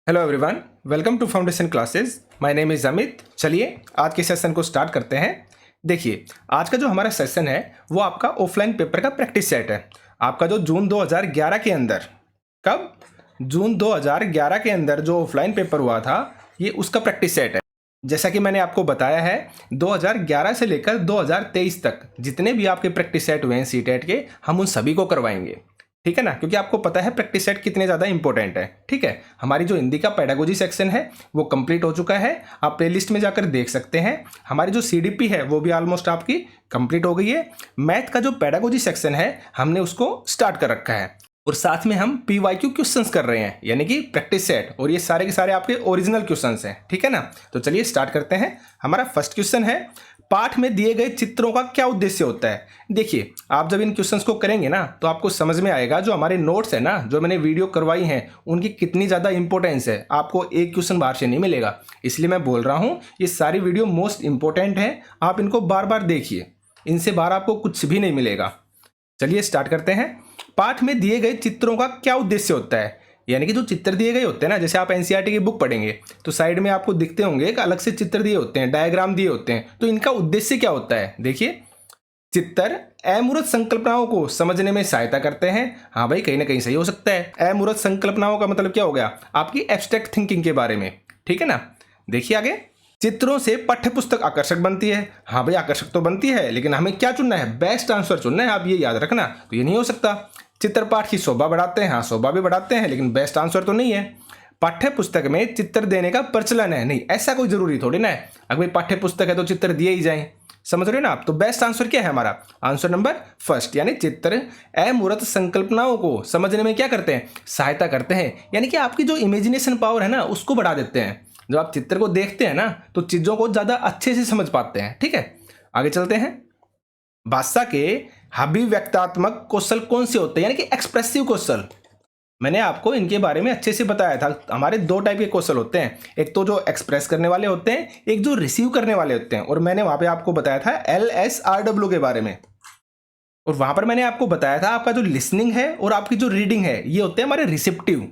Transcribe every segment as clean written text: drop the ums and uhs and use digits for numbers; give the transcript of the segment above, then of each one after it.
Hello everyone, welcome to foundation classes. My name is Amit. चलिए आज के सेशन को स्टार्ट करते हैं। देखिए, आज का जो हमारा सेशन है वो आपका ऑफलाइन पेपर का प्रैक्टिस सेट है। आपका जो जून 2011 के अंदर, कब जून 2011 के अंदर जो ऑफलाइन पेपर हुआ था, ये उसका प्रैक्टिस सेट है। जैसा कि मैंने आपको बताया है, 2011 से लेकर 2023 तक जितने भी आपके प्रैक्टिस सेट हुए हैं सीटेट के, हम उन सभी को करवाएंगे। ठीक है ना, क्योंकि आपको पता है प्रैक्टिस सेट कितने ज़्यादा इंपॉर्टेंट है। ठीक है, हमारी जो हिंदी का पेडागोजी सेक्शन है वो कंप्लीट हो चुका है, आप प्लेलिस्ट में जाकर देख सकते हैं। हमारी जो सीडीपी है वो भी ऑलमोस्ट आपकी कंप्लीट हो गई है। मैथ का जो पेडागोजी सेक्शन है हमने उसको स्टार्ट कर रखा है, और साथ में हम पीवाईक्यू क्वेश्चंस कर रहे हैं, यानी कि प्रैक्टिस सेट, और ये सारे के सारे आपके ओरिजिनल क्वेश्चंस हैं। ठीक है ना, तो चलिए स्टार्ट करते हैं। हमारा फर्स्ट क्वेश्चन है, पाठ में दिए गए चित्रों का क्या उद्देश्य होता है। देखिए, आप जब इन क्वेश्चंस को करेंगे ना तो आपको समझ में आएगा जो हमारे नोट्स है ना, जो मैंने वीडियो करवाई हैं, उनकी कितनी ज़्यादा इंपॉर्टेंस है। आपको एक क्वेश्चन बाहर से नहीं मिलेगा, इसलिए मैं बोल रहा हूँ ये सारी वीडियो मोस्ट इंपॉर्टेंट है। आप इनको बार बार देखिए, इनसे बाहर आपको कुछ भी नहीं मिलेगा। चलिए स्टार्ट करते हैं। पाठ में दिए गए चित्रों का क्या उद्देश्य होता है, यानी कि जो चित्र दिए गए होते हैं ना, जैसे आप एनसीईआरटी की बुक पढ़ेंगे तो साइड में आपको दिखते होंगे एक अलग से चित्र दिए होते हैं, डायग्राम दिए होते हैं। तो इनका उद्देश्य क्या होता है? देखिए, चित्र अमूर्त संकल्पनाओं को समझने में सहायता करते हैं। हाँ भाई, कहीं ना कहीं सही हो सकता है। अमूर्त संकल्पनाओं का मतलब क्या हो गया? आपकी एब्स्ट्रैक्ट थिंकिंग के बारे में। ठीक है ना, देखिए आगे, चित्रों से पाठ्य पुस्तक आकर्षक बनती है। हाँ भाई, आकर्षक तो बनती है, लेकिन हमें क्या चुनना है? बेस्ट आंसर चुनना है। आप ये याद रखना, तो ये नहीं हो सकता। चित्र पाठ की शोभा बढ़ाते हैं, हाँ शोभा भी बढ़ाते हैं, लेकिन बेस्ट आंसर तो नहीं है। पाठ्य पुस्तक में चित्र देने का प्रचलन है, नहीं ऐसा कोई जरूरी थोड़ी ना है। अगर भाई पाठ्य पुस्तक है तो चित्र दिए ही जाएं, समझ रहे हो ना आप? तो बेस्ट आंसर क्या है हमारा? आंसर नंबर फर्स्ट, यानी चित्र अमूर्त संकल्पनाओं को समझने में क्या करते हैं? सहायता करते हैं, यानी कि आपकी जो इमेजिनेशन पावर है ना उसको बढ़ा देते हैं। जब आप चित्र को देखते हैं ना तो चीजों को ज्यादा अच्छे से समझ पाते हैं। ठीक है, आगे चलते हैं। भाषा के अभिव्यक्तात्मक कौशल कौन से होते हैं, यानी कि एक्सप्रेसिव कौशल। मैंने आपको इनके बारे में अच्छे से बताया था। हमारे दो टाइप के कौशल होते हैं, एक तो जो एक्सप्रेस करने वाले होते हैं, एक जो रिसीव करने वाले होते हैं। और मैंने वहां पे आपको बताया था LSRW के बारे में, और वहां पर मैंने आपको बताया था आपका जो लिसनिंग है और आपकी जो रीडिंग है ये होते हैं हमारे रिसेप्टिव,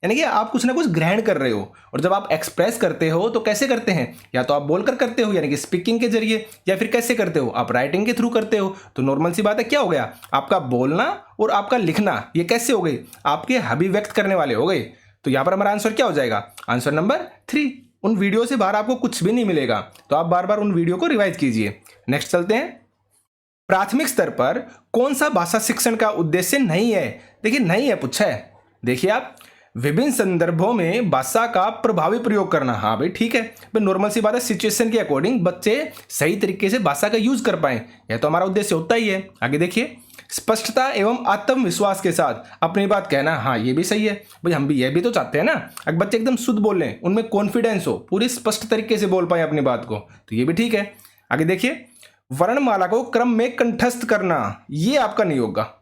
यानी कि आप कुछ ना कुछ ग्रहण कर रहे हो। और जब आप एक्सप्रेस करते हो तो कैसे करते हैं? या तो आप बोलकर करते हो, यानी कि स्पीकिंग के जरिए, या फिर कैसे करते हो? आप राइटिंग के थ्रू करते हो। तो नॉर्मल सी बात है, क्या हो गया? आपका बोलना और आपका लिखना ये कैसे हो गई? आपके अभिव्यक्त करने वाले हो गए। तो यहां पर हमारा आंसर क्या हो जाएगा? Answer number 3। उन वीडियो से बाहर आपको कुछ भी नहीं मिलेगा, तो आप बार बार उन वीडियो को रिवाइज कीजिए। नेक्स्ट चलते हैं। प्राथमिक स्तर पर कौन सा भाषा शिक्षण का उद्देश्य नहीं है? देखिए, नहीं है पूछा है। देखिए, आप विभिन्न संदर्भों में भाषा का प्रभावी प्रयोग करना। हाँ भाई ठीक है, भाई नॉर्मल सी बात है, सिचुएशन के अकॉर्डिंग बच्चे सही तरीके से भाषा का यूज कर पाए, यह तो हमारा उद्देश्य होता ही है। आगे देखिए, स्पष्टता एवं आत्मविश्वास के साथ अपनी बात कहना। हाँ ये भी सही है भाई, हम भी यह भी तो चाहते हैं ना, अगर बच्चे एकदम शुद्ध बोल लें, उनमें कॉन्फिडेंस हो, पूरी स्पष्ट तरीके से बोल पाए अपनी बात को, तो ये भी ठीक है। आगे देखिए, वर्णमाला को क्रम में कंठस्थ करना, ये आपका नहीं होगा।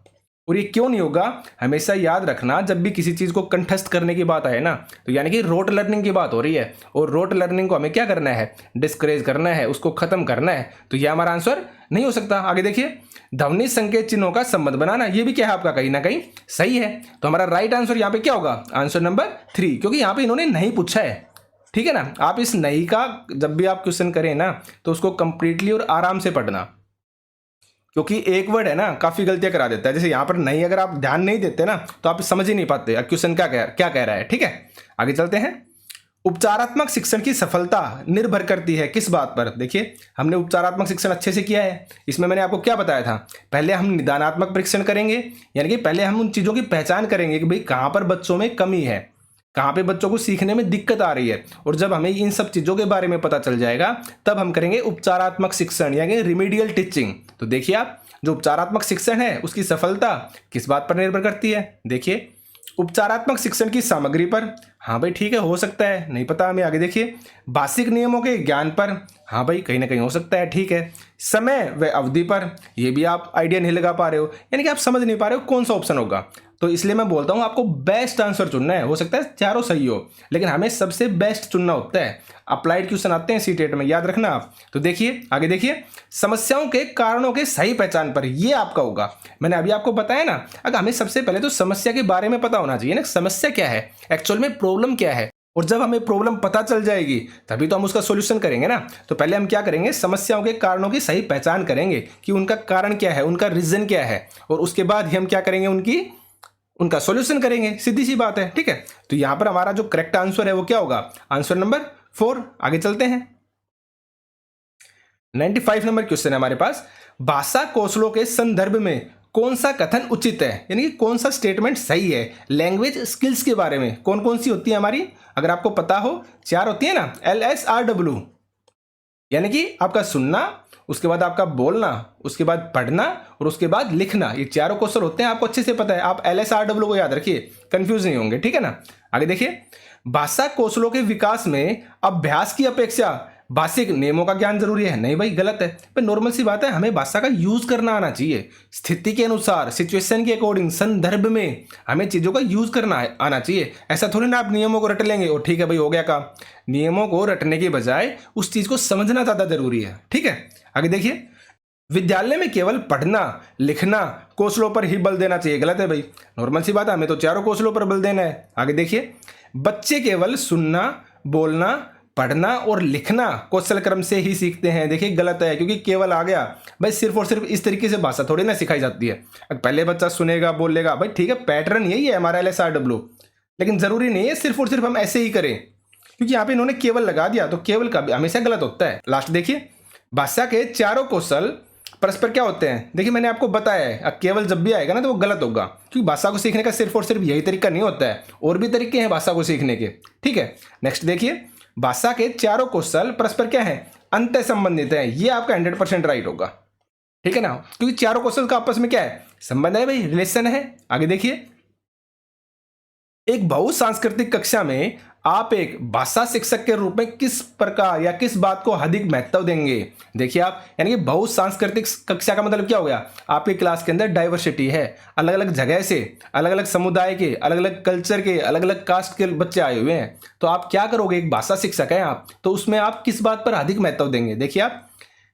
और ये क्यों नहीं होगा? हमेशा याद रखना, जब भी किसी चीज को कंठस्थ करने की बात आए ना, तो यानी कि रोट लर्निंग की बात हो रही है, और रोट लर्निंग को हमें क्या करना है? डिस्करेज करना है, उसको खत्म करना है। तो ये हमारा आंसर नहीं हो सकता। आगे देखिए, ध्वनि संकेत चिन्हों का संबंध बनाना, ये भी क्या है आपका? कहीं ना कहीं सही है। तो हमारा राइट आंसर यहाँ पे क्या होगा? आंसर नंबर 3, क्योंकि यहाँ पे इन्होंने नहीं पूछा है। ठीक है ना, आप इस नहीं का जब भी आप क्वेश्चन करें ना तो उसको कंप्लीटली और आराम से पढ़ना, क्योंकि एक वर्ड है ना काफी गलतियां करा देता है। जैसे यहाँ पर नहीं, अगर आप ध्यान नहीं देते ना तो आप समझ ही नहीं पाते क्वेश्चन क्या कह रहा है। ठीक है, आगे चलते हैं। उपचारात्मक शिक्षण की सफलता निर्भर करती है किस बात पर? देखिए, हमने उपचारात्मक शिक्षण अच्छे से किया है। इसमें मैंने आपको क्या बताया था? पहले हम निदानात्मक परीक्षण करेंगे, यानी कि पहले हम उन चीजों की पहचान करेंगे कि भाई कहाँ पर बच्चों में कमी है, कहाँ पे बच्चों को सीखने में दिक्कत आ रही है। और जब हमें इन सब चीज़ों के बारे में पता चल जाएगा तब हम करेंगे उपचारात्मक शिक्षण, यानी रिमीडियल टीचिंग। तो देखिए, आप जो उपचारात्मक शिक्षण है उसकी सफलता किस बात पर निर्भर करती है? देखिए, उपचारात्मक शिक्षण की सामग्री पर। हाँ भाई ठीक है, हो सकता है, नहीं पता हमें। आगे देखिए, भाषिक नियमों के ज्ञान पर। हाँ भाई कहीं ना कहीं हो सकता है, ठीक है। समय व अवधि पर, ये भी आप आइडिया नहीं लगा पा रहे हो, यानी कि आप समझ नहीं पा रहे हो कौन सा ऑप्शन होगा। तो इसलिए मैं बोलता हूं आपको बेस्ट आंसर चुनना है। हो सकता है चारों सही हो, लेकिन हमें सबसे बेस्ट चुनना होता है। अप्लाइड क्वेश्चन आते हैं सीटेट में, याद रखना आप। तो देखिए, आगे देखिए, समस्याओं के कारणों के सही पहचान पर, ये आपका होगा। मैंने अभी आपको बताया ना, अगर हमें सबसे पहले तो समस्या के बारे में पता होना चाहिए ना, समस्या क्या है, एक्चुअल में प्रॉब्लम क्या है। और जब हमें प्रॉब्लम पता चल जाएगी तभी तो हम उसका सॉल्यूशन करेंगे ना। तो पहले हम क्या करेंगे, समस्याओं के कारणों की सही पहचान करेंगे कि उनका कारण क्या है, उनका रीजन क्या है, और उसके बाद ही हम क्या करेंगे, उनका सॉल्यूशन करेंगे। सीधी सी बात है, ठीक है। तो यहां पर हमारा जो करेक्ट आंसर है वो क्या होगा, आंसर नंबर 4। आगे चलते हैं। 95 नंबर क्वेश्चन है हमारे पास, भाषा कौशलों के संदर्भ में कौन सा कथन उचित है, यानी कि कौन सा स्टेटमेंट सही है। लैंग्वेज स्किल्स के बारे में कौन कौन सी होती है हमारी, अगर आपको पता हो 4 होती है ना, LSRW, यानी कि आपका सुनना, उसके बाद आपका बोलना, उसके बाद पढ़ना और उसके बाद लिखना। ये चारों कौशल होते हैं, आपको अच्छे से पता है। आप LSRW को याद रखिए, कंफ्यूज नहीं होंगे, ठीक है ना। आगे देखिए, भाषा कौशलों के विकास में अभ्यास की अपेक्षा भाषिक नियमों का ज्ञान जरूरी है। नहीं भाई, गलत है। पर नॉर्मल सी बात है, हमें भाषा का यूज करना आना चाहिए। स्थिति के अनुसार, सिचुएशन के अकॉर्डिंग, संदर्भ में हमें चीजों का यूज करना आना चाहिए। ऐसा थोड़ी ना आप नियमों को रट लेंगे और ठीक है भाई हो गया काम। नियमों को रटने के बजाय उस चीज को समझना ज्यादा जरूरी है, ठीक है। आगे देखिए, विद्यालय में केवल पढ़ना लिखना कौशलों पर ही बल देना चाहिए। गलत है भाई, नॉर्मल सी बात है, हमें तो चारों कौशलों पर बल देना है। आगे देखिए, बच्चे केवल सुनना, बोलना, पढ़ना और लिखना कौशल क्रम से ही सीखते हैं। देखिए गलत है, क्योंकि केवल आ गया भाई, सिर्फ और सिर्फ इस तरीके से भाषा थोड़ी ना सिखाई जाती है। पहले बच्चा सुनेगा, बोलेगा, भाई ठीक है, पैटर्न यही है हमारा LSRW, लेकिन जरूरी नहीं है सिर्फ और सिर्फ हम ऐसे ही करें, क्योंकि यहाँ पे इन्होंने केवल लगा दिया, तो केवल का हमेशा गलत होता है। लास्ट देखिए, भाषा के चारों कौशल परस्पर क्या होते हैं। देखिए मैंने आपको बताया है, अब केवल जब भी आएगा ना तो वो गलत होगा, क्योंकि भाषा को सीखने का सिर्फ और सिर्फ यही तरीका नहीं होता है, और भी तरीके हैं भाषा को सीखने के, ठीक है। नेक्स्ट देखिए, भाषा के चारों कौशल परस्पर क्या है, अंतर संबंधित है। ये आपका 100% राइट होगा, ठीक है ना, क्योंकि चारों कौशल का आपस में क्या है, संबंध है भाई, रिलेशन है। आगे देखिए, एक बहुसांस्कृतिक कक्षा में आप एक भाषा शिक्षक के रूप में किस प्रकार या किस बात को अधिक महत्व देंगे। देखिए आप, यानी कि बहुसांस्कृतिक कक्षा का मतलब क्या हो गया, आपकी क्लास के अंदर डाइवर्सिटी है, अलग अलग जगह से, अलग अलग समुदाय के, अलग अलग कल्चर के, अलग अलग कास्ट के बच्चे आए हुए हैं। तो आप क्या करोगे, एक भाषा शिक्षक है आप, तो उसमें आप किस बात पर अधिक महत्व देंगे। देखिए आप,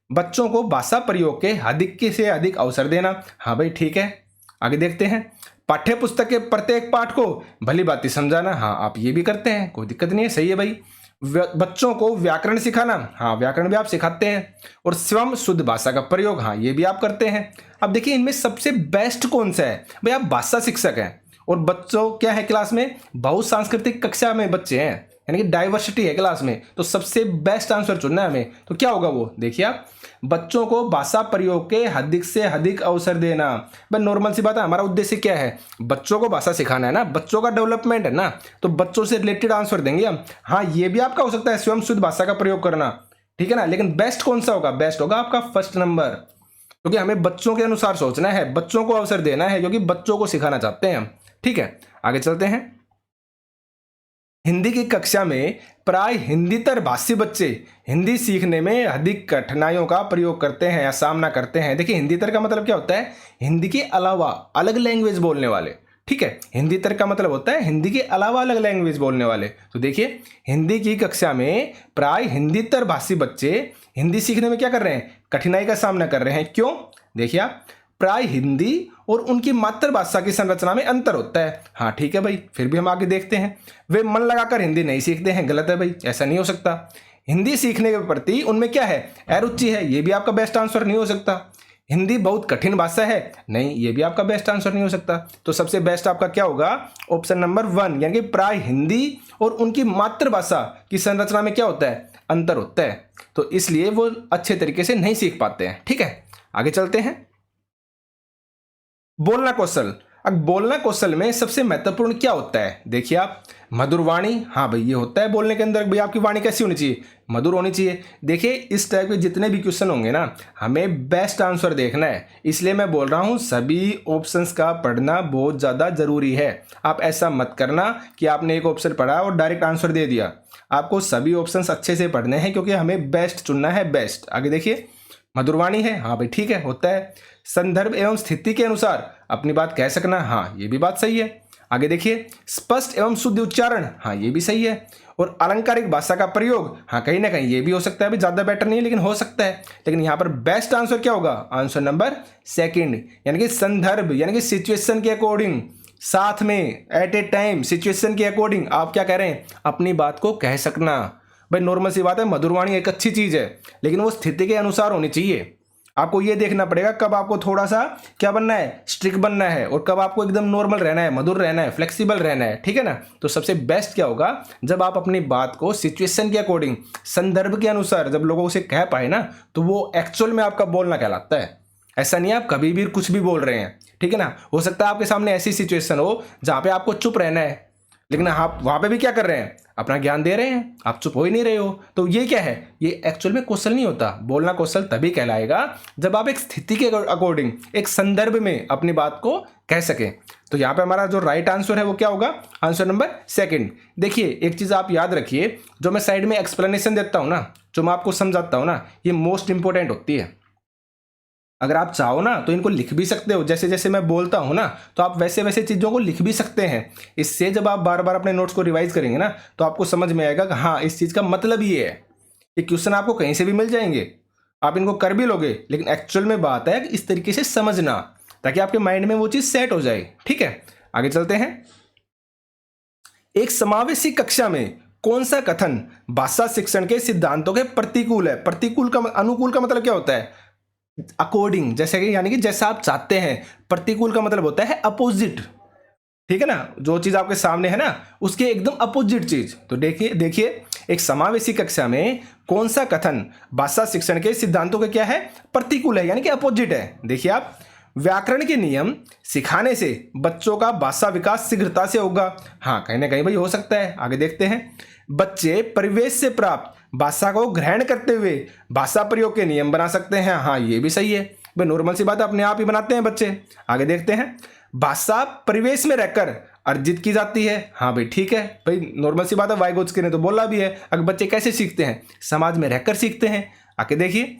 बच्चों को भाषा प्रयोग के अधिक से अधिक अवसर देना। हाँ भाई ठीक है। आगे देखते हैं, पाठ्य पुस्तक के प्रत्येक पाठ को भली बात समझाना। हाँ आप ये भी करते हैं, कोई दिक्कत नहीं है, सही है भाई। बच्चों को व्याकरण सिखाना। हाँ व्याकरण भी आप सिखाते हैं। और स्वयं शुद्ध भाषा का प्रयोग, हाँ ये भी आप करते हैं। अब देखिए इनमें सबसे बेस्ट कौन सा है भाई, आप भाषा शिक्षक हैं और बच्चों क्या है क्लास में, बहुसांस्कृतिक कक्षा में बच्चे हैं, यानी कि डाइवर्सिटी है क्लास में, तो सबसे बेस्ट आंसर चुनना है हमें। तो क्या होगा वो, देखिए आप, बच्चों को भाषा प्रयोग के अधिक से अधिक अवसर देना। भाई नॉर्मल सी बात है, हमारा उद्देश्य क्या है, बच्चों को भाषा सिखाना है ना, बच्चों का डेवलपमेंट है ना, तो बच्चों से रिलेटेड आंसर देंगे हम। हाँ ये भी आपका हो सकता है, स्वयं शुद्ध भाषा का प्रयोग करना, ठीक है ना, लेकिन बेस्ट कौन सा होगा, बेस्ट होगा आपका फर्स्ट नंबर, क्योंकि हमें बच्चों के अनुसार सोचना है, बच्चों को अवसर देना है, क्योंकि बच्चों को सिखाना चाहते हैं हम, ठीक है। आगे चलते हैं, हिंदी की कक्षा में प्राय हिंदीतर भाषी बच्चे हिंदी सीखने में अधिक कठिनाइयों का प्रयोग करते हैं या सामना करते हैं। देखिए हिंदीतर का मतलब क्या होता है, हिंदी के अलावा अलग लैंग्वेज बोलने वाले, ठीक है। हिंदीतर का मतलब होता है हिंदी के अलावा अलग लैंग्वेज बोलने वाले। तो देखिए हिंदी की कक्षा में प्राय हिंदीतर भाषी बच्चे हिंदी सीखने में क्या कर रहे हैं, कठिनाई का सामना कर रहे हैं। क्यों, देखिए आप, प्राय हिंदी और उनकी मातृभाषा की संरचना में अंतर होता है। हाँ ठीक है भाई, फिर भी हम आगे देखते हैं, वे मन लगाकर हिंदी नहीं सीखते हैं। गलत है भाई, ऐसा नहीं हो सकता। हिंदी सीखने के प्रति उनमें क्या है, अरुचि है, ये भी आपका बेस्ट आंसर नहीं हो सकता। हिंदी बहुत कठिन भाषा है, नहीं ये भी आपका बेस्ट आंसर नहीं हो सकता। तो सबसे बेस्ट आपका क्या होगा, ऑप्शन नंबर 1, यानी कि प्राय हिंदी और उनकी मातृभाषा की संरचना में क्या होता है, अंतर होता है, तो इसलिए वो अच्छे तरीके से नहीं सीख पाते हैं, ठीक है। आगे चलते हैं, बोलना कौशल। अब बोलना कौशल में सबसे महत्वपूर्ण क्या होता है, देखिए आप, मधुर वाणी। हाँ भाई ये होता है बोलने के अंदर, भाई आपकी वाणी कैसी होनी चाहिए, मधुर होनी चाहिए। देखिए इस टाइप के जितने भी क्वेश्चन होंगे ना, हमें बेस्ट आंसर देखना है, इसलिए मैं बोल रहा हूँ सभी ऑप्शंस का पढ़ना बहुत ज़्यादा जरूरी है। आप ऐसा मत करना कि आपने एक ऑप्शन पढ़ा और डायरेक्ट आंसर दे दिया, आपको सभी ऑप्शंस अच्छे से पढ़ने हैं, क्योंकि हमें बेस्ट चुनना है, बेस्ट। आगे देखिए, मधुरवाणी है, हाँ भाई ठीक है, होता है। संदर्भ एवं स्थिति के अनुसार अपनी बात कह सकना, हाँ ये भी बात सही है। आगे देखिए, स्पष्ट एवं शुद्ध उच्चारण, हाँ ये भी सही है। और अलंकारिक भाषा का प्रयोग, हाँ कहीं ना कहीं ये भी हो सकता है, अभी ज़्यादा बेटर नहीं है लेकिन हो सकता है। लेकिन यहाँ पर बेस्ट आंसर क्या होगा, आंसर नंबर 2, यानी कि संदर्भ, यानी कि सिचुएशन के अकॉर्डिंग साथ में एट ए टाइम सिचुएशन के अकॉर्डिंग आप क्या कह रहे हैं, अपनी बात को कह सकना। भाई नॉर्मल सी बात है, मधुरवाणी एक अच्छी चीज़ है, लेकिन वो स्थिति के अनुसार होनी चाहिए। आपको ये देखना पड़ेगा कब आपको थोड़ा सा क्या बनना है, स्ट्रिक्ट बनना है, और कब आपको एकदम नॉर्मल रहना है, मधुर रहना है, फ्लेक्सिबल रहना है, ठीक है ना। तो सबसे बेस्ट क्या होगा, जब आप अपनी बात को सिचुएशन के अकॉर्डिंग, संदर्भ के अनुसार जब लोगों से कह पाए ना, तो वो एक्चुअल में आपका बोलना कहलाता है। ऐसा नहीं है आप कभी भी कुछ भी बोल रहे हैं, ठीक है ना। हो सकता है आपके सामने ऐसी सिचुएशन हो जहाँ पे आपको चुप रहना है, लेकिन आप वहाँ पे भी क्या कर रहे हैं, अपना ज्ञान दे रहे हैं, आप चुप हो ही नहीं रहे हो। तो ये क्या है, ये एक्चुअल में कौशल नहीं होता। बोलना कौशल तभी कहलाएगा जब आप एक स्थिति के अकॉर्डिंग, एक संदर्भ में अपनी बात को कह सकें। तो यहाँ पे हमारा जो राइट आंसर है वो क्या होगा, आंसर नंबर सेकंड। देखिए एक चीज़ आप याद रखिए, जो मैं साइड में एक्सप्लेनेशन देता हूँ ना, जो मैं आपको समझाता हूँ ना, ये मोस्ट इंपॉर्टेंट होती है। अगर आप चाहो ना तो इनको लिख भी सकते हो, जैसे जैसे मैं बोलता हूँ ना, तो आप वैसे वैसे चीज़ों को लिख भी सकते हैं। इससे जब आप बार बार अपने नोट्स को रिवाइज करेंगे ना, तो आपको समझ में आएगा कि हाँ इस चीज़ का मतलब ये है। ये क्वेश्चन आपको कहीं से भी मिल जाएंगे, आप इनको कर भी लोगे, लेकिन एक्चुअल में बात है इस तरीके से समझना, ताकि आपके माइंड में वो चीज़ सेट हो जाए। ठीक है, आगे चलते हैं। एक समावेशी कक्षा में कौन सा कथन भाषा शिक्षण के सिद्धांतों के प्रतिकूल है। प्रतिकूल का अनुकूल का मतलब क्या होता है, अकॉर्डिंग, जैसे कि यानी कि जैसा आप चाहते हैं। प्रतिकूल का मतलब होता है अपोजिट, ठीक है ना, जो चीज आपके सामने है ना उसके एकदम अपोजिट चीज। तो देखिए एक समावेशी कक्षा में कौन सा कथन भाषा शिक्षण के सिद्धांतों के क्या है, प्रतिकूल है, यानी कि अपोजिट है। देखिए आप, व्याकरण के नियम सिखाने से बच्चों का भाषा विकास शीघ्रता से होगा। हाँ कहीं ना कहीं भाई हो सकता है, आगे देखते हैं। बच्चे परिवेश से प्राप्त भाषा को ग्रहण करते हुए भाषा प्रयोग के नियम बना सकते हैं। हाँ ये भी सही है भाई, नॉर्मल सी बात अपने आप ही बनाते हैं बच्चे। आगे देखते हैं। भाषा परिवेश में रहकर अर्जित की जाती है। हाँ भाई ठीक है भाई, नॉर्मल सी बात है, वाइगोत्स्की ने तो बोला भी है। अगर बच्चे कैसे सीखते हैं, समाज में रहकर सीखते हैं। आगे देखिए,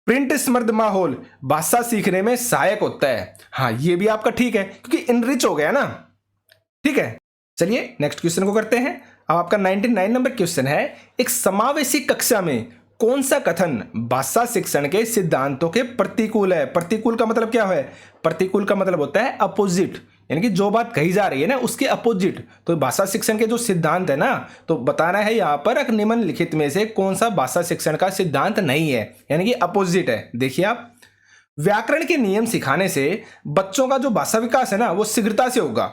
प्रिंट समृद्ध माहौल भाषा सीखने में सहायक होता है। हाँ ये भी आपका ठीक है, क्योंकि इनरिच हो गया ना। ठीक है, चलिए नेक्स्ट क्वेश्चन को करते हैं। अब आपका 99 नंबर क्वेश्चन है, एक समावेशी कक्षा में कौन सा कथन भाषा शिक्षण के सिद्धांतों के प्रतिकूल है। प्रतिकूल का मतलब क्या है, प्रतिकूल का मतलब होता है अपोजिट, यानी कि जो बात कही जा रही है ना उसके अपोजिट। तो भाषा शिक्षण के जो सिद्धांत है ना, तो बताना है यहाँ पर निम्नलिखित में से कौन सा भाषा शिक्षण का सिद्धांत नहीं है, यानी कि अपोजिट है। देखिए आप, व्याकरण के नियम सिखाने से बच्चों का जो भाषा विकास है ना वो शीघ्रता से होगा।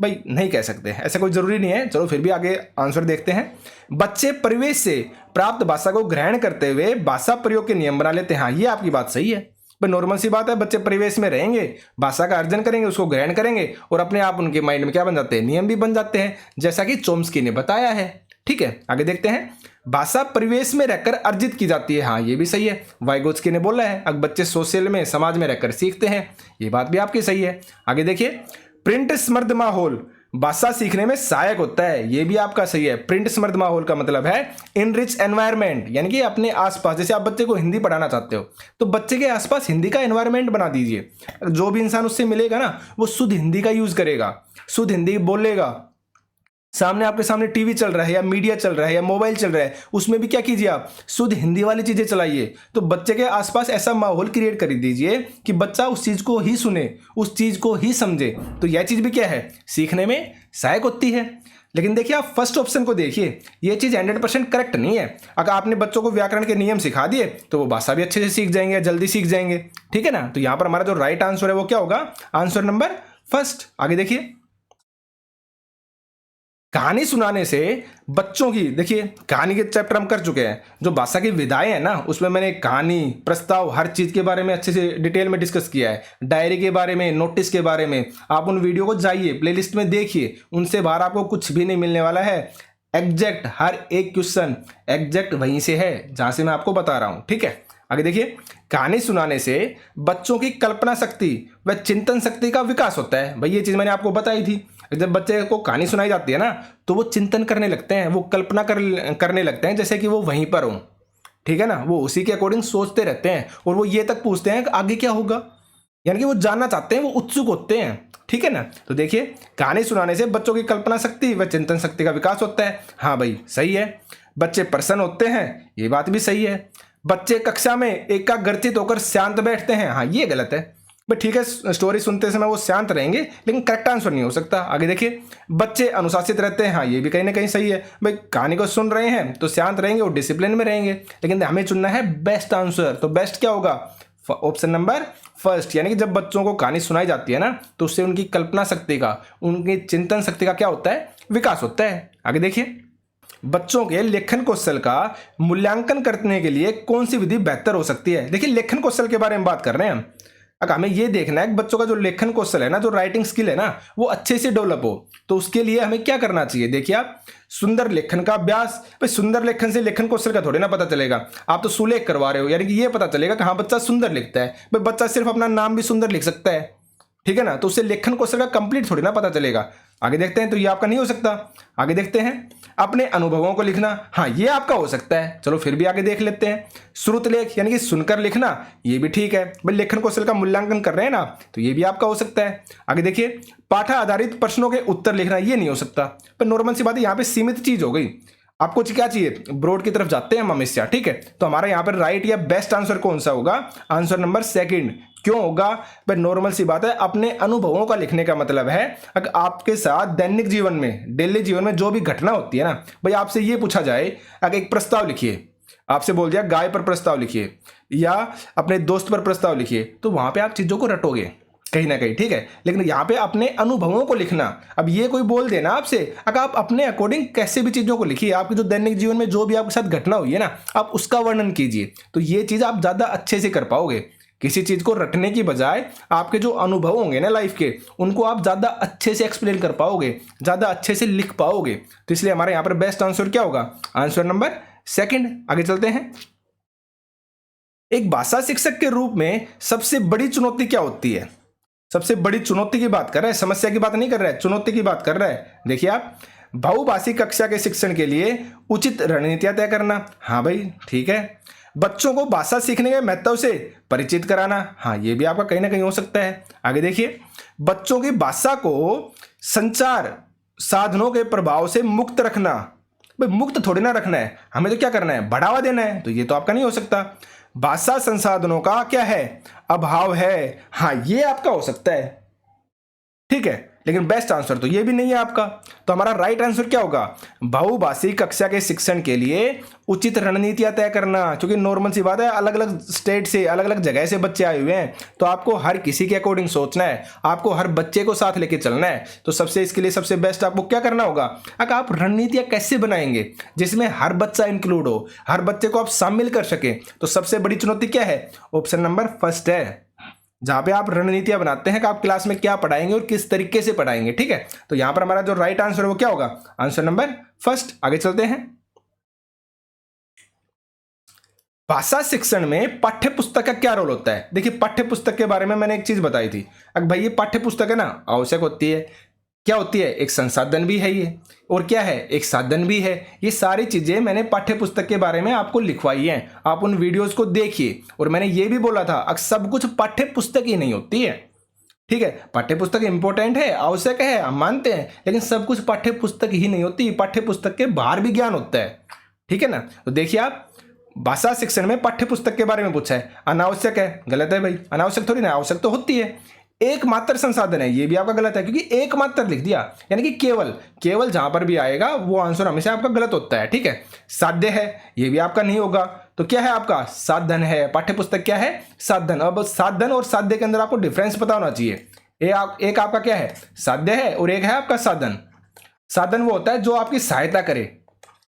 भाई नहीं कह सकते, ऐसा कोई जरूरी नहीं है। चलो फिर भी आगे आंसर देखते हैं। बच्चे परिवेश से प्राप्त भाषा को ग्रहण करते हुए भाषा प्रयोग के नियम बना लेते हैं। हाँ ये आपकी बात सही है भाई, नॉर्मल सी बात है, बच्चे परिवेश में रहेंगे, भाषा का अर्जन करेंगे, उसको ग्रहण करेंगे, और अपने आप उनके माइंड में क्या बन जाते हैं, नियम भी बन जाते हैं, जैसा कि चोम्स्की ने बताया है। ठीक है, आगे देखते हैं। भाषा परिवेश में रहकर अर्जित की जाती है। हाँ ये भी सही है, वाइगोत्स्की ने बोला है, अब बच्चे सोशल में, समाज में रहकर सीखते हैं। ये बात भी आपकी सही है। आगे देखिए, प्रिंट समृद्ध माहौल भाषा सीखने में सहायक होता है। ये भी आपका सही है। प्रिंट समृद्ध माहौल का मतलब है इनरिच एनवायरनमेंट, यानी कि अपने आसपास, जैसे आप बच्चे को हिंदी पढ़ाना चाहते हो तो बच्चे के आसपास हिंदी का एनवायरनमेंट बना दीजिए। जो भी इंसान उससे मिलेगा ना वो शुद्ध हिंदी का यूज करेगा, शुद्ध हिंदी बोलेगा। सामने आपके सामने टीवी चल रहा है या मीडिया चल रहा है या मोबाइल चल रहा है, उसमें भी क्या कीजिए आप, शुद्ध हिंदी वाली चीजें चलाइए। तो बच्चे के आसपास ऐसा माहौल क्रिएट कर दीजिए कि बच्चा उस चीज को ही सुने, उस चीज को ही समझे। तो यह चीज भी क्या है, सीखने में सहायक होती है। लेकिन देखिए आप फर्स्ट ऑप्शन को देखिए, ये चीज 100% करेक्ट नहीं है। अगर आपने बच्चों को व्याकरण के नियम सिखा दिए तो वो भाषा भी अच्छे से सीख जाएंगे, जल्दी सीख जाएंगे। ठीक है ना, तो यहां पर हमारा जो राइट आंसर है वो क्या होगा, आंसर नंबर फर्स्ट। आगे देखिए, कहानी सुनाने से बच्चों की, देखिए कहानी के चैप्टर हम कर चुके हैं, जो भाषा की विधाएं हैं ना उसमें मैंने कहानी, प्रस्ताव, हर चीज के बारे में अच्छे से डिटेल में डिस्कस किया है। डायरी के बारे में, नोटिस के बारे में, आप उन वीडियो को जाइए प्लेलिस्ट में देखिए, उनसे बाहर आपको कुछ भी नहीं मिलने वाला है। एग्जैक्ट हर एक क्वेश्चन एग्जैक्ट वहीं से है जहां से मैं आपको बता रहा हूं। ठीक है, आगे देखिए, कहानी सुनाने से बच्चों की कल्पना शक्ति व चिंतन शक्ति का विकास होता है। भाई ये चीज मैंने आपको बताई थी, जब बच्चे को कहानी सुनाई जाती है ना तो वो चिंतन करने लगते हैं, वो कल्पना करने लगते हैं जैसे कि वो वहीं पर हो। ठीक है ना, वो उसी के अकॉर्डिंग सोचते रहते हैं और वो ये तक पूछते हैं कि आगे क्या होगा, यानी कि वो जानना चाहते हैं, वो उत्सुक होते हैं। ठीक है ना, तो देखिए कहानी सुनाने से बच्चों की कल्पना शक्ति व चिंतन शक्ति का विकास होता है। हाँ भाई सही है। बच्चे प्रसन्न होते हैं, ये बात भी सही है। बच्चे कक्षा में एकाग्रचित होकर शांत बैठते हैं। हाँ ये गलत है, भाई ठीक है, स्टोरी सुनते समय वो शांत रहेंगे, लेकिन करेक्ट आंसर नहीं हो सकता। आगे देखिए, बच्चे अनुशासित रहते हैं, हाँ ये भी कहीं ना कहीं सही है। भाई कहानी को सुन रहे हैं तो शांत रहेंगे और डिसिप्लिन में रहेंगे, लेकिन हमें चुनना है बेस्ट आंसर। तो बेस्ट क्या होगा? ऑप्शन नंबर फर्स्ट, यानी कि जब बच्चों को कहानी सुनाई जाती है ना, तो उससे उनकी कल्पना शक्ति का, उनकी चिंतन शक्ति का क्या होता है? विकास होता है। आगे देखिए, बच्चों के लेखन कौशल का मूल्यांकन करने के लिए कौन सी विधि बेहतर हो सकती है? देखिए, लेखन कौशल के बारे में बात कर रहे हैं हम। अगर हमें ये देखना है कि बच्चों का जो लेखन कौशल है ना, जो राइटिंग स्किल है ना, वो अच्छे से डेवलप हो, तो उसके लिए हमें क्या करना चाहिए? देखिए आप, सुंदर लेखन का अभ्यास। भाई सुंदर लेखन से लेखन कौशल का थोड़ी ना पता चलेगा, आप तो सुलेख करवा रहे हो, यानी कि ये पता चलेगा कि हाँ बच्चा सुंदर लिखता है। भाई बच्चा सिर्फ अपना नाम भी सुंदर लिख सकता है, ठीक है ना, तो उससे लेखन कौशल का कंप्लीट थोड़ी ना पता चलेगा। आगे देखते हैं, तो ये आपका नहीं हो सकता। आगे देखते हैं, अपने अनुभवों को लिखना, हाँ ये आपका हो सकता है, चलो फिर भी आगे देख लेते हैं। श्रुत लेख, यानी कि सुनकर लिखना, ये भी ठीक है। भाई लेखन कौशल का मूल्यांकन कर रहे हैं ना, तो ये भी आपका हो सकता है। आगे देखिए, पाठा आधारित प्रश्नों के उत्तर लिखना, ये नहीं हो सकता। पर नॉर्मल सी बात है, यहाँ पे सीमित चीज हो गई। आपको क्या चाहिए? ब्रॉड की तरफ जाते हैं हम हमेशा, ठीक है। तो हमारा यहाँ पर राइट या बेस्ट आंसर कौन सा होगा? Answer number second. क्यों होगा? भाई नॉर्मल सी बात है, अपने अनुभवों का लिखने का मतलब है अगर आपके साथ दैनिक जीवन में, डेली जीवन में जो भी घटना होती है ना, भाई आपसे ये पूछा जाए, अगर एक प्रस्ताव लिखिए, आपसे बोल दिया गाय पर प्रस्ताव लिखिए या अपने दोस्त पर प्रस्ताव लिखिए, तो वहां पे आप चीजों को रटोगे कहीं ना कहीं, ठीक है। लेकिन यहाँ पे अपने अनुभवों को लिखना, अब ये कोई बोल देना आपसे, अगर आप अपने अकॉर्डिंग कैसे भी चीजों को लिखिए, आपके जो दैनिक जीवन में जो भी आपके साथ घटना हुई है ना, आप उसका वर्णन कीजिए, तो ये चीज आप ज्यादा अच्छे से कर पाओगे। किसी चीज को रटने की बजाय आपके जो अनुभव होंगे ना लाइफ के, उनको आप ज्यादा अच्छे से एक्सप्लेन कर पाओगे, ज्यादा अच्छे से लिख पाओगे। तो इसलिए हमारे यहाँ पर बेस्ट आंसर क्या होगा? Answer number second. आगे चलते हैं, एक भाषा शिक्षक के रूप में सबसे बड़ी चुनौती क्या होती है? सबसे बड़ी चुनौती की बात कर रहा है, समस्या की बात नहीं कर रहा है, चुनौती की बात कर रहा है। देखिए आप, बहुभाषी कक्षा के शिक्षण के लिए उचित रणनीतियां तय करना, हाँ भाई ठीक है। बच्चों को भाषा सीखने के महत्व से परिचित कराना, हाँ ये भी आपका कहीं ना कहीं हो सकता है। आगे देखिए, बच्चों की भाषा को संचार साधनों के प्रभाव से मुक्त रखना, भाई मुक्त थोड़ी ना रखना है, हमें तो क्या करना है? बढ़ावा देना है, तो ये तो आपका नहीं हो सकता। भाषा संसाधनों का क्या है? अभाव है, हाँ ये आपका हो सकता है, ठीक है। लेकिन बेस्ट आंसर तो ये भी नहीं है आपका। तो हमारा राइट आंसर क्या होगा? बहुभाषी कक्षा के शिक्षण के लिए उचित रणनीतियां तय करना, क्योंकि नॉर्मल सी बात है, अलग अलग स्टेट से, अलग अलग जगह से बच्चे आए हुए हैं, तो आपको हर किसी के अकॉर्डिंग सोचना है, आपको हर बच्चे को साथ लेके चलना है। तो सबसे इसके लिए सबसे बेस्ट आपको क्या करना होगा? अगर आप रणनीतियां कैसे बनाएंगे जिसमें हर बच्चा इंक्लूड हो, हर बच्चे को आप शामिल कर सके, तो सबसे बड़ी चुनौती क्या है? ऑप्शन नंबर फर्स्ट है, जहां पे आप रणनीतियां बनाते हैं कि आप क्लास में क्या पढ़ाएंगे और किस तरीके से पढ़ाएंगे, ठीक है। तो यहां पर हमारा जो राइट आंसर है वो क्या होगा? Answer number first. आगे चलते हैं, भाषा शिक्षण में पाठ्य पुस्तक का क्या रोल होता है? देखिए, पाठ्य पुस्तक के बारे में मैंने एक चीज बताई थी। अब भाई ये पाठ्य पुस्तक है ना, आवश्यक होती है, क्या होती है? एक संसाधन भी है ये, और क्या है? एक साधन भी है। ये सारी चीजें मैंने पाठ्य पुस्तक के बारे में आपको लिखवाई हैं, आप उन वीडियोस को देखिए। और मैंने ये भी बोला था, अब सब कुछ पाठ्य पुस्तक ही नहीं होती है, ठीक है। पाठ्य पुस्तक इंपॉर्टेंट है, आवश्यक है, हम मानते हैं, लेकिन सब कुछ पाठ्य पुस्तक ही नहीं होती, पाठ्य पुस्तक के बाहर भी ज्ञान होता है, ठीक है ना। तो देखिए आप, भाषा शिक्षण में पाठ्य पुस्तक के बारे में पूछा है, अनावश्यक है, गलत है भाई, अनावश्यक थोड़ी ना, आवश्यक तो होती है। एकमात्र संसाधन है, ये भी आपका गलत है, क्योंकि एकमात्र लिख दिया, यानी कि केवल, केवल जहां पर भी आएगा वो आंसर हमेशा आपका गलत होता है, ठीक है। साध्य है, ये भी आपका नहीं होगा। तो क्या है आपका? साधन है। पाठ्य पुस्तक क्या है? साधन। अब साधन और साध्य के अंदर आपको डिफरेंस पता होना चाहिए। एक आपका क्या है? साध्य है, और एक है आपका साधन। साधन वो होता है जो आपकी सहायता करे,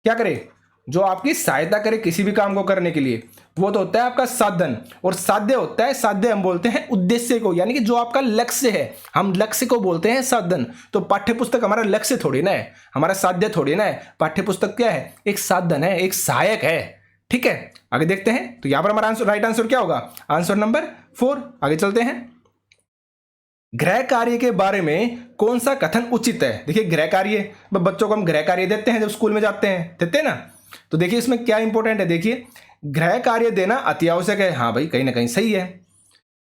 क्या करे? जो आपकी सहायता करे किसी भी काम को करने के लिए, वो तो होता है आपका साधन। और साध्य होता है, साध्य हम बोलते हैं उद्देश्य को, यानी कि जो आपका लक्ष्य है, हम लक्ष्य को बोलते हैं साधन। तो पाठ्य पुस्तक हमारा लक्ष्य थोड़ी ना है, हमारा साध्य थोड़ी ना है। पाठ्य पुस्तक क्या है? एक साधन है, एक सहायक है, ठीक है। आगे देखते हैं, तो यहां पर हमारा आंसर, राइट आंसर क्या होगा? Answer number 4। आगे चलते हैं, गृह कार्य के बारे में कौन सा कथन उचित है? देखिए, गृह कार्य, बच्चों को हम गृह कार्य देते हैं जब स्कूल में जाते हैं, देते हैं ना। तो देखिए इसमें क्या इंपॉर्टेंट है, देखिए गृह कार्य देना अति आवश्यक है, हाँ भाई कहीं ना कहीं सही है।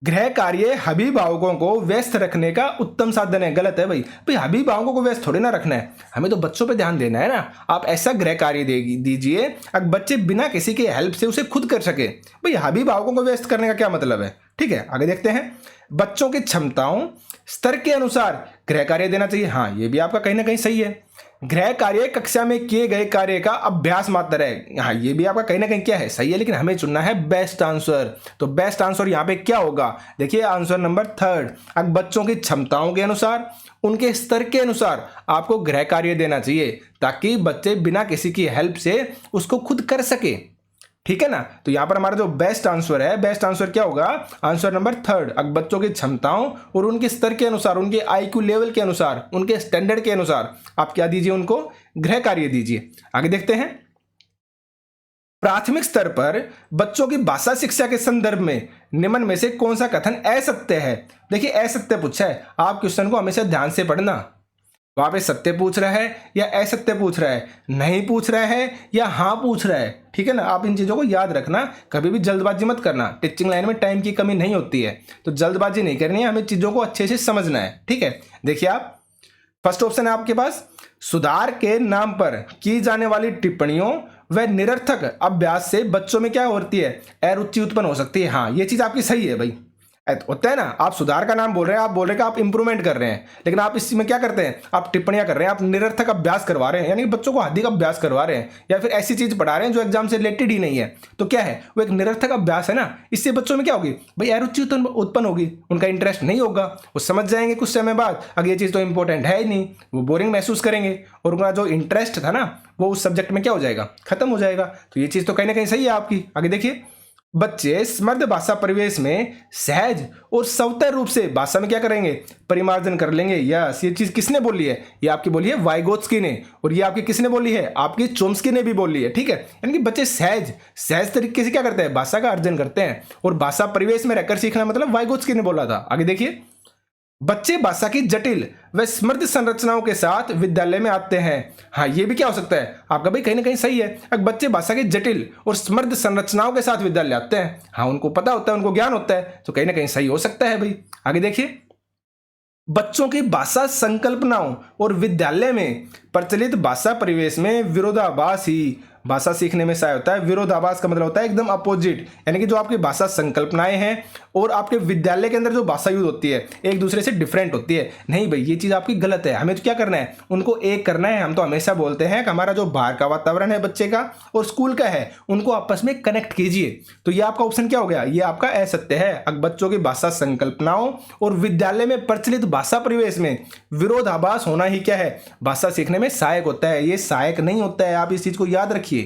गृह कार्य अभिभावकों को व्यस्त रखने का उत्तम साधन है, गलत है भाई। भाई अभिभावकों को व्यस्त थोड़ी ना रखना है, हमें तो बच्चों पे ध्यान देना है ना। आप ऐसा गृह कार्य दीजिए अब बच्चे बिना किसी के हेल्प से उसे खुद कर सके। भाई अभिभावकों को व्यस्त करने का क्या मतलब है? ठीक है, आगे देखते हैं। बच्चों की क्षमताओं स्तर के अनुसार गृह कार्य देना चाहिए। हाँ, ये भी आपका कहीं ना कहीं सही है। गृह कार्य कक्षा में किए गए कार्य का अभ्यास मात्र है। हाँ, ये भी आपका कहीं ना कहीं क्या है, सही है, लेकिन हमें चुनना है बेस्ट आंसर। तो बेस्ट आंसर यहाँ पे क्या होगा, देखिए आंसर नंबर 3। अब बच्चों की क्षमताओं के अनुसार, उनके स्तर के अनुसार आपको गृह कार्य देना चाहिए, ताकि बच्चे बिना किसी की हेल्प से उसको खुद कर सके। ठीक है ना, तो यहां पर हमारा जो बेस्ट आंसर है, बेस्ट आंसर क्या होगा, आंसर नंबर 3। अब बच्चों की क्षमताओं और उनके स्तर के अनुसार, उनके IQ लेवल के अनुसार, उनके स्टैंडर्ड के अनुसार आप क्या दीजिए, उनको गृह कार्य दीजिए। आगे देखते हैं। प्राथमिक स्तर पर बच्चों की भाषा शिक्षा के संदर्भ में निम्न में से कौन सा कथन असत्य है। देखिए असत्य पूछा है, आप क्वेश्चन को हमेशा ध्यान से पढ़ना। वहां पे सत्य पूछ रहा है या असत्य पूछ रहा है, नहीं पूछ रहा है या हाँ पूछ रहा है। ठीक है ना, आप इन चीजों को याद रखना, कभी भी जल्दबाजी मत करना। टीचिंग लाइन में टाइम की कमी नहीं होती है, तो जल्दबाजी नहीं करनी है, हमें चीजों को अच्छे से समझना है। ठीक है, देखिए आप फर्स्ट ऑप्शन है आपके पास, सुधार के नाम पर की जाने वाली टिप्पणियों व निरर्थक अभ्यास से बच्चों में क्या होती है, अरुचि उत्पन्न हो सकती है। हाँ, ये चीज आपकी सही है भाई। होता है ना, आप सुधार का नाम बोल रहे हैं, आप बोल रहे हैं कि आप इंप्रूवमेंट कर रहे हैं, लेकिन आप इसमें क्या करते हैं, आप टिप्पणियां कर रहे हैं, आप निरर्थक अभ्यास करवा रहे हैं, यानी कि बच्चों को अधिक अभ्यास करवा रहे हैं, या फिर ऐसी चीज पढ़ा रहे हैं जो एग्जाम से रिलेटेड ही नहीं है। तो क्या है, वो एक निरर्थक अभ्यास है ना, इससे बच्चों में क्या होगी भाई, अरुचि उत्पन्न होगी, उनका इंटरेस्ट नहीं होगा, वो समझ जाएंगे कुछ समय बाद, अगर ये चीज तो इंपॉर्टेंट है ही नहीं, वो बोरिंग महसूस करेंगे, और उनका जो इंटरेस्ट था ना वो उस सब्जेक्ट में क्या हो जाएगा, खत्म हो जाएगा। तो ये चीज तो कहीं ना कहीं सही है आपकी। आगे देखिए, बच्चे समृद्ध भाषा परिवेश में सहज और स्वतः रूप से भाषा में क्या करेंगे, परिमार्जन कर लेंगे। यस, ये चीज किसने बोली है, ये आपकी बोली है वाइगोत्स्की ने, और ये आपकी किसने बोली है, आपकी चोम्स्की ने भी बोली है। ठीक है, यानी कि बच्चे सहज तरीके से क्या करते हैं, भाषा का अर्जन करते हैं, और भाषा परिवेश में रहकर सीखना मतलब वाइगोत्स्की ने बोला था। आगे देखिए, बच्चे भाषा की जटिल व समृद्ध संरचनाओं के साथ विद्यालय में आते हैं। हाँ, ये भी क्या हो सकता है आपका भाई, कहीं ना कहीं सही है। अगर बच्चे भाषा की जटिल और समृद्ध संरचनाओं के साथ विद्यालय आते हैं, हाँ उनको पता होता है, उनको ज्ञान होता है, तो कहीं ना कहीं सही हो सकता है भाई। आगे देखिए, बच्चों की भाषा संकल्पनाओं और विद्यालय में प्रचलित भाषा परिवेश में विरोधाभास ही भाषा सीखने में सहायक होता है। विरोधाभास का मतलब होता है एकदम अपोजिट, यानी कि जो आपकी भाषा संकल्पनाएं हैं और आपके विद्यालय के अंदर जो भाषा यूज होती है एक दूसरे से डिफरेंट होती है। नहीं भाई, ये चीज आपकी गलत है, हमें तो क्या करना है, उनको एक करना है। हम तो हमेशा बोलते हैं कि हमारा जो बाहर का वातावरण है बच्चे का और स्कूल का है, उनको आपस में कनेक्ट कीजिए। तो ये आपका ऑप्शन क्या हो गया, ये आपका असत्य है। अगर बच्चों की भाषा संकल्पनाओं और विद्यालय में प्रचलित भाषा परिवेश में विरोधाभास होना ही क्या है, भाषा सीखने में सहायक होता है। ये सहायक नहीं होता है, आप इस चीज को याद रखिए।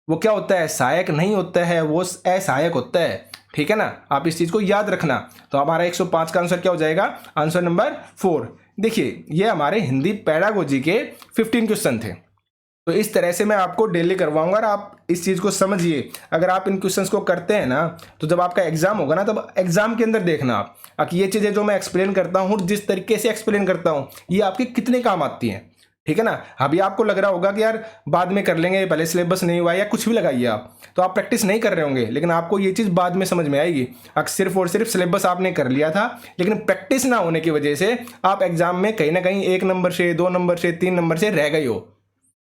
वो क्या होता है, सहायक नहीं होता है, वो असहायक होता है। ठीक है ना, आप इस चीज को याद रखना। तो हमारा 105 का आंसर क्या हो जाएगा, आंसर नंबर 4। देखिए, ये हमारे हिंदी पैडागोजी के 15 क्वेश्चन थे। तो इस तरह से मैं आपको डेली करवाऊंगा, और आप इस चीज को समझिए। अगर आप इन क्वेश्चंस को करते हैं ना, तो जब आपका एग्जाम होगा ना, तब एग्जाम के अंदर देखना आप कि ये चीजें जो मैं एक्सप्लेन करता हूँ, जिस तरीके से एक्सप्लेन करता हूँ, ये आपके कितने काम आती हैं। ठीक है ना, अभी आपको लग रहा होगा कि यार बाद में कर लेंगे, पहले सिलेबस नहीं हुआ, या कुछ भी लगाइए आप, तो आप प्रैक्टिस नहीं कर रहे होंगे, लेकिन आपको ये चीज़ बाद में समझ में आएगी। अगर सिर्फ और सिर्फ सिलेबस आपने कर लिया था, लेकिन प्रैक्टिस ना होने की वजह से आप एग्जाम में कहीं ना कहीं 1 नंबर से, 2 नंबर से, 3 नंबर से रह गए हो।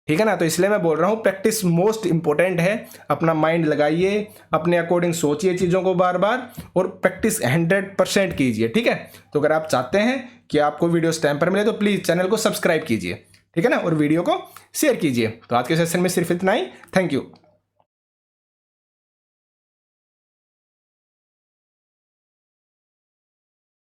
ठीक है ना, तो इसलिए मैं बोल रहा हूँ प्रैक्टिस मोस्ट इंपॉर्टेंट है। अपना माइंड लगाइए, अपने अकॉर्डिंग सोचिए चीज़ों को बार बार, और प्रैक्टिस 100% कीजिए। ठीक है, तो अगर आप चाहते हैं कि आपको वीडियोस टाइम पर मिले, तो प्लीज़ चैनल को सब्सक्राइब कीजिए। ठीक है ना, और वीडियो को शेयर कीजिए। तो आज के सेशन में सिर्फ इतना ही। Thank you.